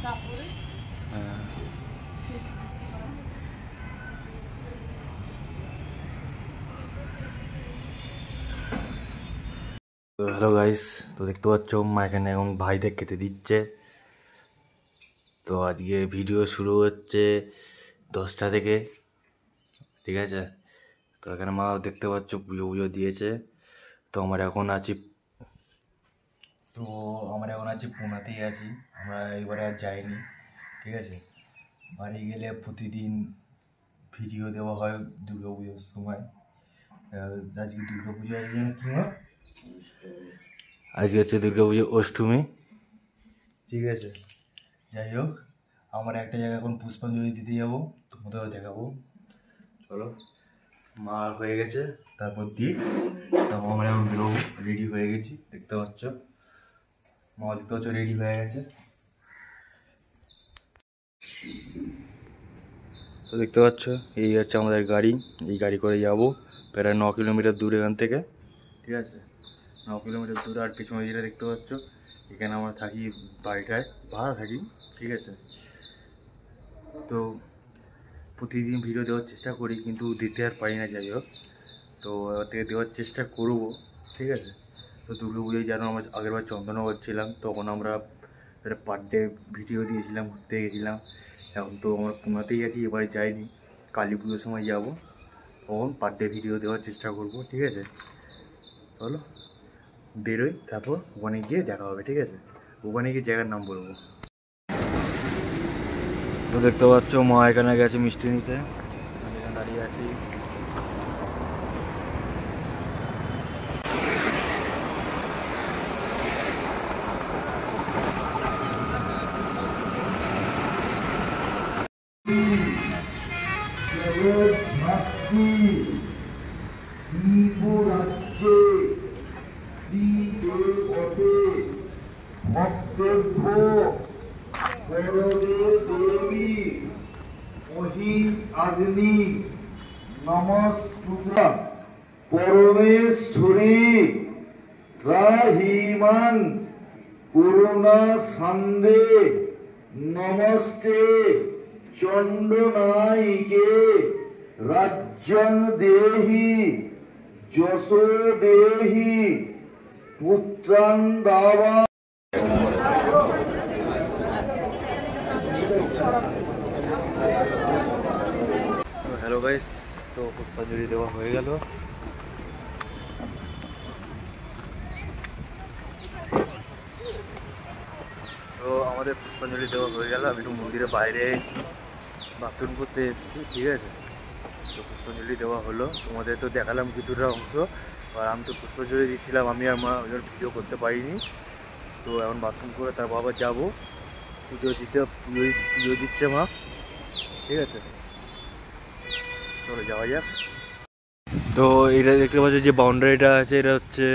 হ্যাঁ। তো hello guys, তো দেখতে পাচ্ছ মা এখানে এখন ভাইদের খেতে দিচ্ছে। তো আজকে ভিডিও শুরু হচ্ছে 10টা থেকে, ঠিক আছে। তো এখানে মা দেখতে পাচ্ছ পুজো পুজো দিয়েছে। তো আমরা এখন আছি পুনাতেই আছি, আমরা এবারে আর যাইনি, ঠিক আছে। বাড়ি গেলে প্রতিদিন ভিডিও দেওয়া হয় দুর্গা পুজোর সময়। আজকে দুর্গা পুজো কি হয়, আজকে হচ্ছে দুর্গা পুজো অষ্টমী, ঠিক আছে। যাই হোক, আমরা একটা জায়গায় এখন পুষ্পাঞ্জলি দিতে যাবো, তোমাদেরও দেখাবো, চলো। মা হয়ে গেছে, তারপর দিক, তারপর আমরা এখন বেরোবো, রেডি হয়ে গেছি, দেখতে পাচ্ছ। মা দেখতে পাচ্ছ রেডি হয়ে গেছে। তো দেখতে পাচ্ছ এই হচ্ছে আমাদের গাড়ি, এই গাড়ি করে যাবো প্রায় 9 কিলোমিটার দূর এখান থেকে, ঠিক আছে। 9 কিলোমিটার দূরে। আর পিছনে যেটা দেখতে পাচ্ছ, এখানে আমরা থাকি, বাড়িটায় ভাড়া থাকি, ঠিক আছে। তো প্রতিদিন ভিডিও দেওয়ার চেষ্টা করি, কিন্তু দিতে আর পারি না। যাই হোক, তো এবার থেকে দেওয়ার চেষ্টা করবো, ঠিক আছে। তো দুর্গা পুজোয় যেন আমরা আগেরবার চন্দননগর ছিলাম, তখন আমরা একটা পার ডে ভিডিও দিয়েছিলাম, ঘুরতে গেছিলাম। এখন তো আমরা পুনাতেই আছি, এবারে যাইনি, কালী পুজোর সময় যাবো, তখন পার ডে ভিডিও দেওয়ার চেষ্টা করব, ঠিক আছে। চলো বেরোই, তারপর ওখানে গিয়ে দেখা হবে, ঠিক আছে। ওখানে গিয়ে জায়গার নাম বলবো। তো দেখতে পাচ্ছ মা এখানে গেছে মিষ্টি নিতে, আমি এখানে দাঁড়িয়ে আছি। দেবী মহিষ আগ্নি নমস্তুতা পরমেশ্বরী রাহিমাং করুণা সান্দে নমস্তে চণ্ডনায়িকে রাজ্যং দেহি যশো দেহি পুত্রাং দাবা। হ্যালো গাইস, তো পুষ্পাঞ্জলি দেওয়া হয়ে গেল। তো আমাদের পুষ্পাঞ্জলি দেওয়া হয়ে গেল, আমি একটু মন্দিরের বাইরে বাথরুম করতে এসেছি, ঠিক আছে। তো পুষ্পাঞ্জলি দেওয়া হলো, তোমাদের তো দেখালাম কিছুটা অংশ। আর আমি তো পুষ্পাঞ্জলি দিচ্ছিলাম, আমি আর মা ওই জন্য ভিডিও করতে পারিনি। তো এখন বাথরুম করে তারপর আবার যাবো পুজো দিতে, পুজো দিচ্ছে মা, ঠিক আছে। চলো যাওয়া যাক। তো এটা দেখতে পাচ্ছ যে বাউন্ডারিটা আছে, এটা হচ্ছে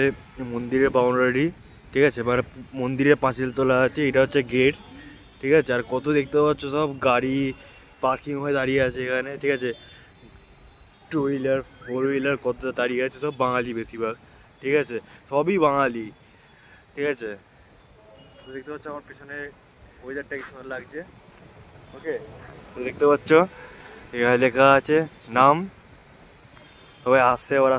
মন্দিরের বাউন্ডারি, ঠিক আছে। মানে মন্দিরের পাঁচিল তোলা আছে, এটা হচ্ছে গেট, ঠিক আছে। আর কত দেখতে পাচ্ছ সব গাড়ি পার্কিং হয়ে দাঁড়িয়ে আছে এখানে, ঠিক আছে। 2 হুইলার 4 হুইলার কত দাঁড়িয়ে আছে, সব বাঙালি বেশিরভাগ, ঠিক আছে। সবই বাঙালি, ঠিক আছে। তো দেখতে পাচ্ছ আমার পেছনে ওয়েদারটা কি সুন্দর লাগছে, ওকে। তো দেখতে পাচ্ছ এখানে লেখা আছে নাম, সবাই আসছে ওরা।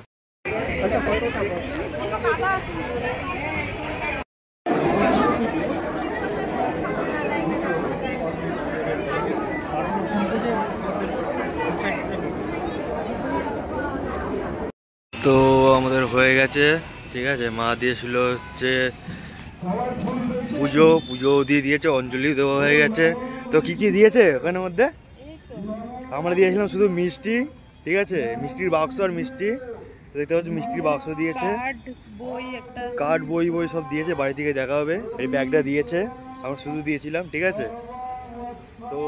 তো আমাদের হয়ে গেছে, ঠিক আছে। মা দিয়েছিল হচ্ছে পুজো দিয়ে দিয়েছে, অঞ্জলি দেওয়া হয়ে গেছে। তো কি কি দিয়েছে ওখানের মধ্যে? আমরা দিয়েছিলাম শুধু মিষ্টি, ঠিক আছে, মিষ্টির বাক্স আর মিষ্টি। দেখতে পাচ্ছ মিষ্টির বাক্স দিয়েছে, কার্ড বই বই সব দিয়েছে, বাড়ি থেকে দেখা হবে। এই ব্যাগটা দিয়েছে, আমরা শুধু দিয়েছিলাম, ঠিক আছে। তো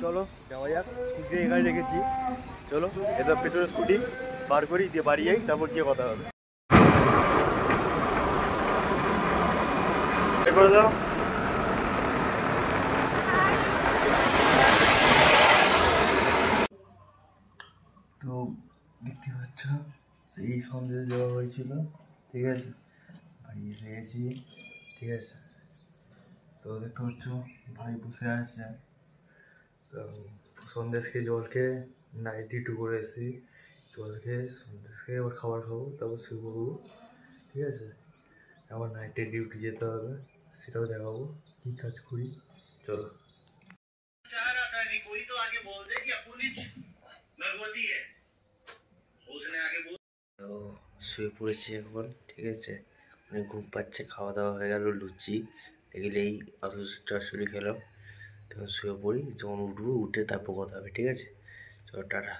চলো যাওয়া যাক, স্কুটি এখানে রেখেছি, চলো এদের পেছনে স্কুটি বার করি, দিয়ে বাড়ি যাই, তারপর গিয়ে কথা হবে। করে দাও। তো দেখতে পাচ্ছ সেই সন্দেশ দেওয়া হয়েছিল, ঠিক আছে। বাড়ি এসে গেছি, ঠিক আছে। তো দেখতে পাচ্ছ ভাই বসে আছে, তো সন্দেশ খেয়ে জল খেয়ে নাইট ডিউটি করে এসেছি, জল খেয়ে সন্দেশ খেয়ে আবার খাবার খাবো, তারপর শুয়ে পড়বো। ঠিক আছে, আবার নাইটে ডিউটি যেতে হবে, সেটাও দেখাবো কী কাজ করি। চলো। তো শুয়ে পড়েছি এখন, ঠিক আছে, অনেক ঘুম পাচ্ছে, খাওয়া দাওয়া হয়ে গেল, লুচি এগুলেই আলু চচ্চড়ি খেলাম। তখন শুয়ে পড়ি, যখন উঠবো উঠে তারপর কথা হবে, ঠিক আছে, চলো টাটা।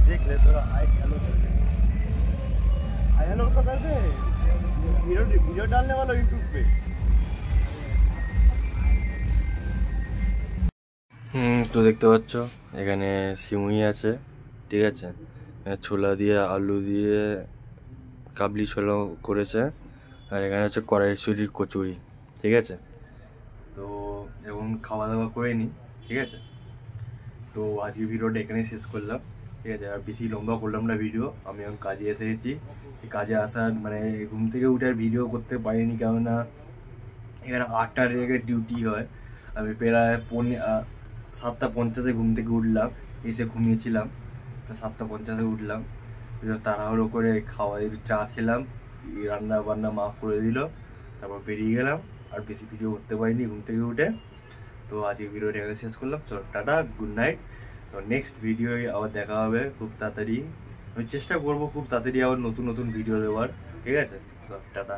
देखले थोड़ा हाय हेलो करके हाय हेलो तो कर दे वीडियो डालने वाला यूट्यूब पे। তো দেখতে পাচ্ছ এখানে সিমুই আছে, ঠিক আছে, ছোলা দিয়ে আলু দিয়ে কাবলি ছোলা করেছে, আর এখানে হচ্ছে কড়াইশুটির কচুরি, ঠিক আছে। তো এখন খাওয়া দাওয়া করে নিই, ঠিক আছে। তো আজকে ভিডিওটা এখানেই শেষ করলাম, ঠিক আছে, আর বেশি লম্বা করলাম না ভিডিও। আমি এখন কাজে এসেছি, কাজে আসার মানে ঘুম থেকে উঠে আর ভিডিও করতে পারিনি, কেননা এখানে 8টার জায়গায় ডিউটি হয়। আমি প্রায় 7:50 ঘুম থেকে উঠলাম, এসে ঘুমিয়েছিলাম, 7:50 উঠলাম, তাড়াহুড়ো করে চা খেলাম, রান্না বান্না মা করে দিল, তারপর বেরিয়ে গেলাম, আর বেশি ভিডিও করতে পারিনি ঘুম থেকে উঠে। তো আজকে ভিডিওটা এখানে শেষ করলাম, চলো টাটা, গুড নাইট। তো নেক্সট ভিডিও আবার দেখা হবে খুব তাড়াতাড়ি, আমি চেষ্টা করবো খুব তাড়াতাড়ি আবার নতুন নতুন ভিডিও দেওয়ার, ঠিক আছে, তো টাটা।